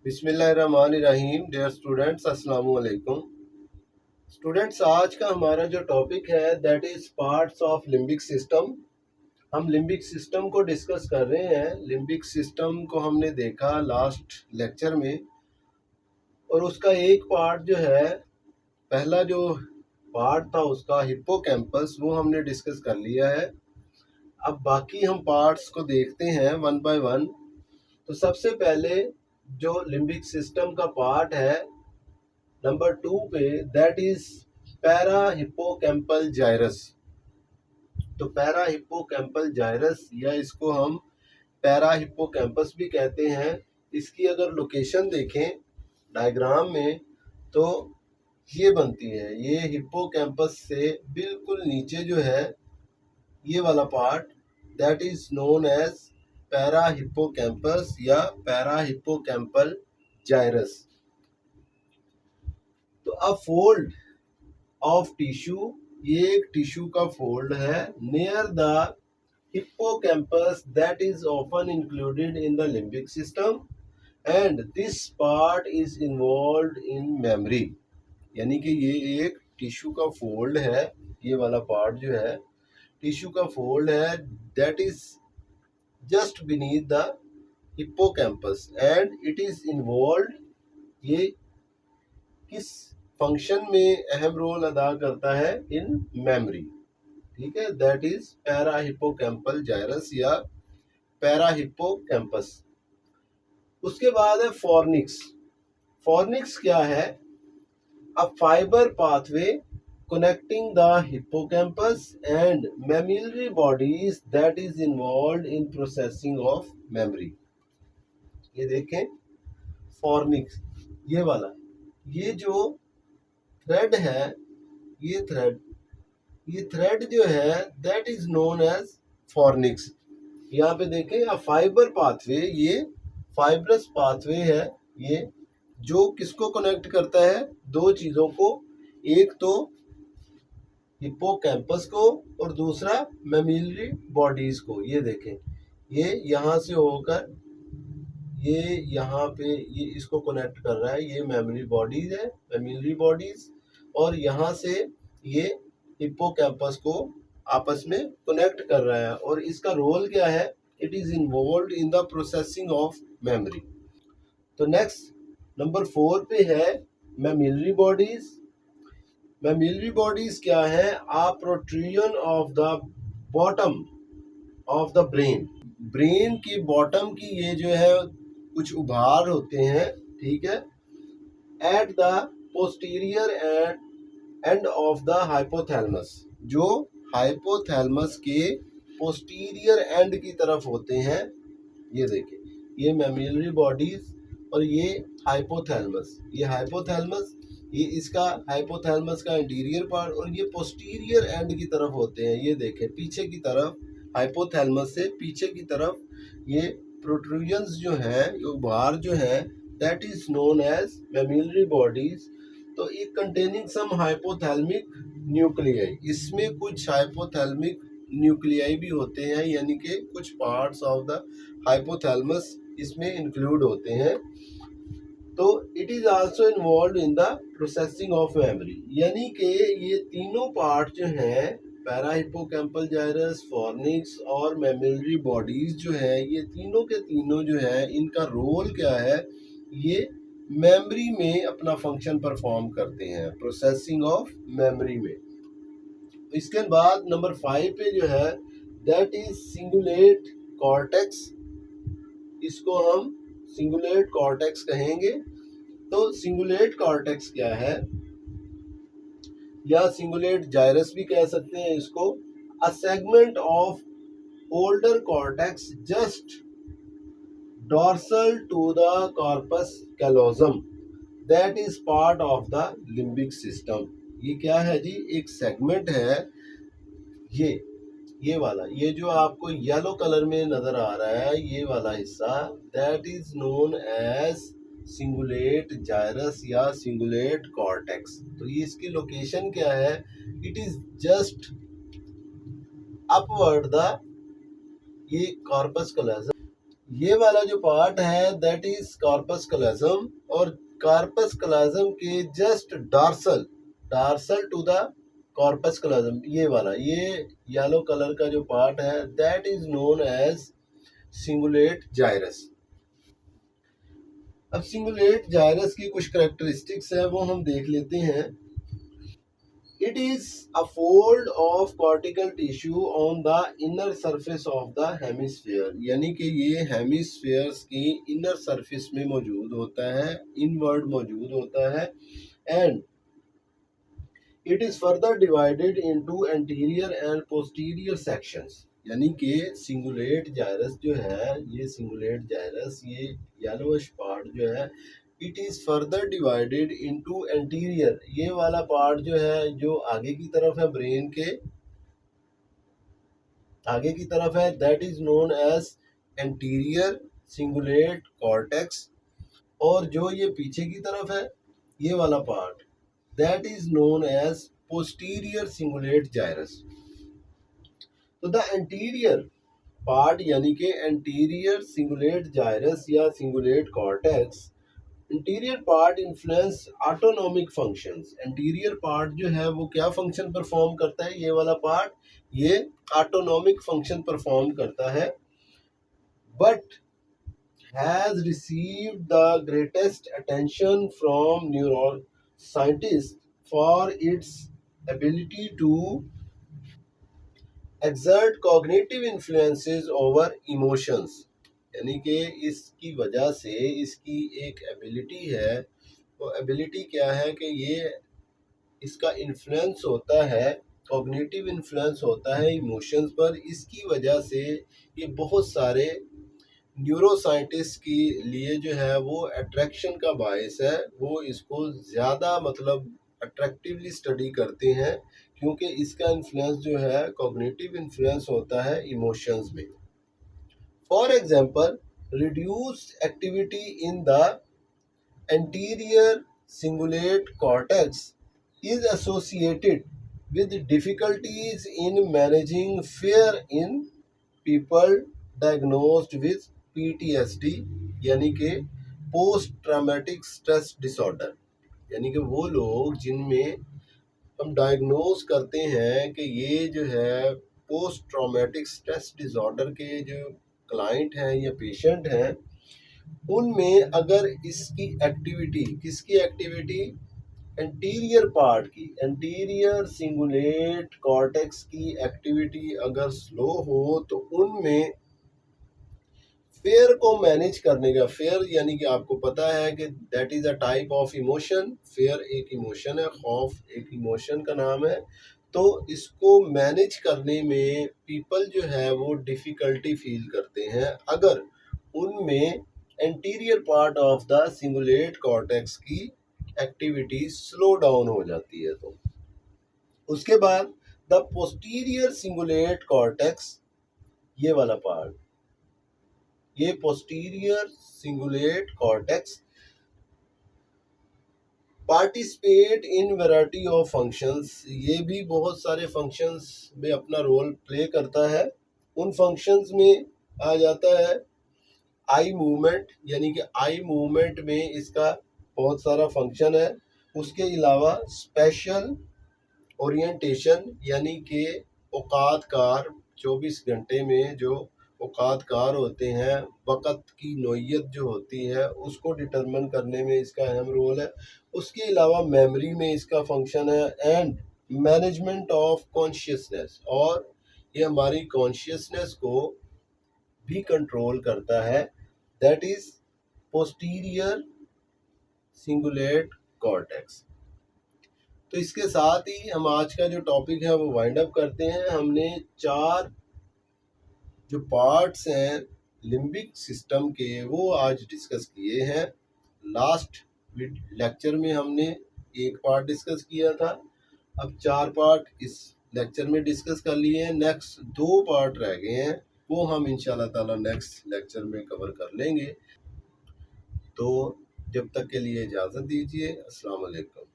बिस्मिल्लाहिर्रहमानिर्रहीम। Dear students, अस्सलामु अलैकुम। स्टूडेंट्स, आज का हमारा जो टॉपिक है that is parts of limbic system. हम लिम्बिक सिस्टम को डिस्कस कर रहे हैं। लिम्बिक सिस्टम को हमने देखा लास्ट लेक्चर में, और उसका एक पार्ट जो है, पहला जो पार्ट था उसका हिप्पोकैम्पस, वो हमने डिस्कस कर लिया है। अब बाकी हम पार्ट्स को देखते हैं वन बाय वन। तो सबसे पहले जो लिम्बिक सिस्टम का पार्ट है नंबर 2 पे, that is para hippocampal gyrus. तो पैरा हिप्पोकैम्पल जाइरस, या इसको हम पैरा हिप्पोकैम्पस भी कहते हैं। इसकी अगर लोकेशन देखें डायग्राम में तो ये बनती है। ये हिप्पोकैम्पस से बिल्कुल नीचे जो है ये वाला part, that is known as para hippocampus या पैरा हिप्पोकैम्पल जाइरस। तो अ फोल्ड ऑफ टिश्यू, ये एक टिश्यू का फोल्ड है near the hippocampus that is often included in the limbic system and this part is involved in memory. यानी कि ये एक टिश्यू का फोल्ड है, ये वाला पार्ट जो है टिश्यू का फोल्ड है that is just beneath the hippocampus and it is involved. ये किस फंक्शन में अहम रोल अदा करता है? In memory. ठीक है, दैट इज पैरा हिप्पोकैम्पल जाइरस या पैरा हिप्पोकैम्पस। उसके बाद है फॉर्निक्स। फॉर्निक्स क्या है? अ fiber pathway connecting the hippocampus and mammillary bodies that is involved in processing of memory। ये देखें फॉर्निक्स, ये वाला, ये जो थ्रेड है, ये थ्रेड जो है that is known as fornix. यहाँ पे देखें अ फाइबर पाथवे, ये फाइब्रस पाथवे है, ये जो किसको कनेक्ट करता है? दो चीजों को, एक तो हिप्पोकैम्पस को और दूसरा मैमिलरी बॉडीज को। ये देखें, ये यहाँ से होकर ये यहाँ पे ये इसको कनेक्ट कर रहा है। ये मेमोरी बॉडीज है, मैमिलरी बॉडीज, और यहाँ से ये हिप्पोकैम्पस को आपस में कनेक्ट कर रहा है। और इसका रोल क्या है? It is involved in the processing of memory. तो नेक्स्ट नंबर 4 पे है मैमिलरी बॉडीज। मैमिलरी बॉडीज क्या है? A protrusion of the bottom of the brain. Brain की बॉटम की ये जो है कुछ उभार होते हैं, ठीक है, at the posterior end of the hypothalamus, जो हाइपोथैलेमस के पोस्टीरियर एंड की तरफ होते हैं। ये देखिए, ये मैमिलरी बॉडीज और ये हाइपोथैलेमस। ये इसका हाइपोथैलेमस का इंटीरियर पार्ट, और ये पोस्टीरियर एंड की तरफ होते हैं। ये देखें पीछे की तरफ, हाइपोथैलेमस से पीछे की तरफ ये प्रोट्रूजन्स जो हैं, ये उभार जो है, that is known as mammillary bodies. तो it containing some hypothalamic nuclei, इसमें कुछ हाइपोथैलेमिक न्यूक्लियाई भी होते हैं, यानी कि कुछ पार्ट्स ऑफ द हाइपोथैलेमस इसमें इंक्लूड होते हैं। तो it is also involve in the processing of memory. यानी कि ये तीनों पार्ट जो हैं, पैरा हिप्पोकैम्पल जाइरस, फॉर्निक्स और मैमिलरी बॉडीज जो है, ये तीनों के तीनों जो है, इनका रोल क्या है? ये मेमोरी में अपना फंक्शन परफॉर्म करते हैं, प्रोसेसिंग ऑफ मेमोरी में। इसके बाद नंबर 5 पे जो है दैट इज सिंगुलेट कॉर्टेक्स। इसको हम सिंगुलेट कॉर्टेक्स कहेंगे। तो सिंगुलेट कॉर्टेक्स क्या है, या सिंगुलेट जाइरस भी कह सकते हैं इसको। A segment of older cortex just dorsal to the corpus callosum that is part of the limbic system. ये क्या है जी? एक सेगमेंट है, ये वाला, ये जो आपको येलो कलर में नजर आ रहा है, ये वाला हिस्सा, that is known as cingulate gyrus या सिंगुलेट कॉर्टेक्स। तो ये इसकी लोकेशन क्या है? It is just upward the, ये कॉर्पस कैलोजम, ये वाला जो पार्ट है दैट इज कॉर्पस कलोजम, और कॉर्पस कलोजम के just dorsal dorsal to the corpus callosum, ये वाला ये येलो कलर का जो पार्ट है that is known as cingulate gyrus. अब सिंगुलेट जाइरस की कुछ करेक्टरिस्टिक्स है वो हम देख लेते हैं। It is a fold of cortical tissue on the inner surface of the hemisphere, यानी कि ये हेमिस्फेयर्स की इनर सरफेस में मौजूद होता है, इनवर्ड मौजूद होता है, and it is further divided into anterior and posterior sections. यानी कि सिंगुलेट जाइरस जो है, ये सिंगुलेट जाइरस, ये येलोइश पार्ट जो है, it is further divided into anterior, ये वाला पार्ट जो है जो आगे की तरफ है, ब्रेन के आगे की तरफ है, that is known as anterior cingulate cortex, और जो ये पीछे की तरफ है ये वाला part that is known as posterior cingulate gyrus. तो द एंटीरियर पार्ट यानी कि एंटीरियर सिंगुलेट जाइरस या cingulate cortex, interior part influence autonomic functions. Interior part जो है वो क्या फंक्शन परफॉर्म करता है, ये वाला पार्ट ये ऑटोनॉमिक फंक्शन परफॉर्म करता है, but has received the greatest attention from neuro scientist for its ability to exert cognitive influences over emotions। यानी कि इसकी वजह से इसकी एक एबिलिटी है, वो एबिलिटी क्या है कि ये इसका इन्फ्लुएंस होता है, कॉग्निटिव इन्फ्लुएंस होता है इमोशंस पर। इसकी वजह से ये बहुत सारे न्यूरो साइंटिस्ट के लिए जो है वो अट्रैक्शन का बायस है, वो इसको ज़्यादा मतलब अट्रैक्टिवली स्टडी करते हैं, क्योंकि इसका इन्फ्लुएंस जो है कॉग्निटिव इन्फ्लुएंस होता है इमोशंस में। For example, reduced activity in the anterior cingulate cortex is associated with difficulties in managing fear in people diagnosed with PTSD, यानी कि पोस्ट ट्रॉमेटिक स्ट्रेस डिसऑर्डर। यानी कि वो लोग जिनमें हम डायग्नोज करते हैं कि ये जो है पोस्ट ट्रॉमेटिक स्ट्रेस डिसऑर्डर के जो क्लाइंट हैं या पेशेंट हैं, उनमें अगर इसकी एक्टिविटी, किसकी एक्टिविटी, एंटीरियर पार्ट की, एंटीरियर सिंगुलेट कॉर्टेक्स की एक्टिविटी अगर स्लो हो तो उनमें फेयर को मैनेज करने का, फेयर यानी कि आपको पता है कि that is a type of emotion, fair एक इमोशन है, खौफ एक इमोशन का नाम है, तो इसको मैनेज करने में पीपल जो है वो डिफ़िकल्टी फील करते हैं अगर उनमें anterior part of the cingulate cortex की एक्टिविटी स्लो डाउन हो जाती है। तो उसके बाद द पोस्टीरियर सिंगुलेट कॉर्टेक्स, ये वाला पार्ट, ये posterior cingulate cortex participate in variety of functions, ये भी बहुत सारे फंक्शंस में अपना रोल प्ले करता है। उन फंक्शंस में आ जाता है आई मूवमेंट, यानी कि आई मूवमेंट में इसका बहुत सारा फंक्शन है। उसके अलावा स्पेशल ओरिएंटेशन, यानी कि औकातकार 24 घंटे में जो औकातकार होते हैं, वक़्त की नोयत जो होती है उसको डिटरमिन करने में इसका अहम रोल है। उसके अलावा मेमोरी में इसका फंक्शन है, एंड मैनेजमेंट ऑफ कॉन्शियसनेस, और ये हमारी कॉन्शियसनेस को भी कंट्रोल करता है, that is posterior cingulate cortex. तो इसके साथ ही हम आज का जो टॉपिक है वो वाइंड अप करते हैं। हमने 4 जो पार्ट्स हैं लिम्बिक सिस्टम के वो आज डिस्कस किए हैं। लास्ट लेक्चर में हमने एक पार्ट डिस्कस किया था, अब 4 पार्ट इस लेक्चर में डिस्कस कर लिए हैं। नेक्स्ट 2 पार्ट रह गए हैं, वो हम इंशाल्लाह ताला नेक्स्ट लेक्चर में कवर कर लेंगे। तो जब तक के लिए इजाज़त दीजिए। अस्सलाम वालेकुम।